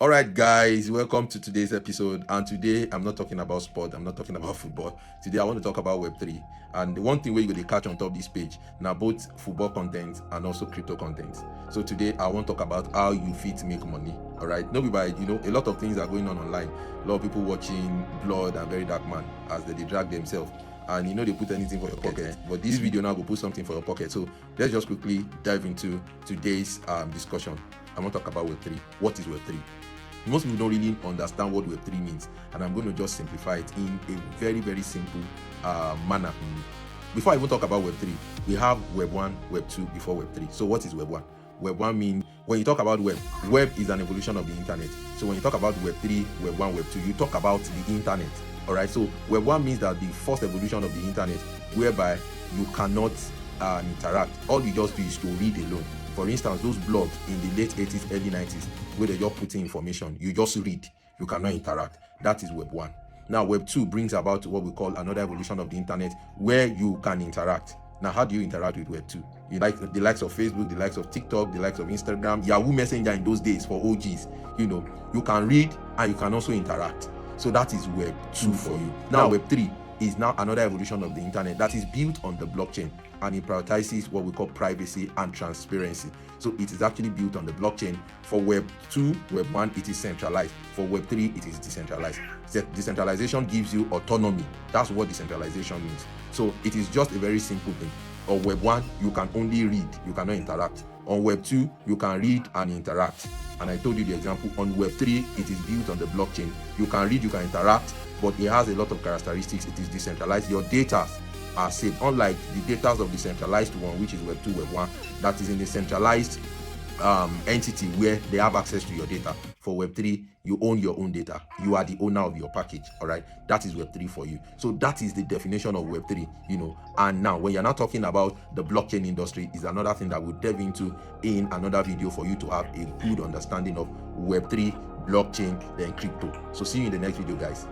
All right, guys, welcome to today's episode. And today, I'm not talking about sport, I'm not talking about football. Today, I want to talk about Web3. And the one thing where you're going to catch on top of this page now, both football content and also crypto content. So today, I want to talk about how you fit make money. All right, no be by a lot of things are going on online. A lot of people watching Blood and Very Dark Man as they drag themselves. And they put anything for your pocket. But this video now will put something for your pocket. So let's just quickly dive into today's discussion. I want to talk about Web3. What is Web3? Most people don't really understand what Web3 means, and I'm going to just simplify it in a very, very simple manner. Before I even talk about Web3, we have Web 1, Web 2 before Web 3. So what is Web 1? Web 1 means, when you talk about web is an evolution of the internet. So when you talk about Web 3, Web 1, Web 2, you talk about the internet. All right, so Web 1 means that the first evolution of the internet, whereby you cannot interact. All you just do is to read alone. For instance, those blogs in the late 80s, early 90s, where they just put in information, you just read, you cannot interact. That is Web 1. Now, Web 2 brings about what we call another evolution of the internet, where you can interact. Now, how do you interact with Web 2? You like the likes of Facebook, the likes of TikTok, the likes of Instagram, Yahoo Messenger in those days for OGs. You can read and you can also interact. So that is Web 2 for you. Now, Web 3 is now another evolution of the internet that is built on the blockchain, and it prioritizes what we call privacy and transparency. So it is actually built on the blockchain. For Web 2, Web 1, it is centralized. For Web 3, it is decentralized. Decentralization gives you autonomy. That's what decentralization means. So it is just a very simple thing. On Web 1, you can only read, you cannot interact. On Web 2, you can read and interact. And I told you the example. On Web 3, it is built on the blockchain. You can read, you can interact, but it has a lot of characteristics. It is decentralized. Your data are saved, unlike the data of the centralized one, which is Web 2, Web 1, that is in a centralized entity where they have access to your data. For Web 3, you own your own data. You are the owner of your package. All right, that is Web 3 for you. So that is the definition of Web 3. And now when you're not talking about the blockchain industry, is another thing that we'll delve into in another video for you to have a good understanding of Web 3, blockchain, then crypto. So see you in the next video, guys.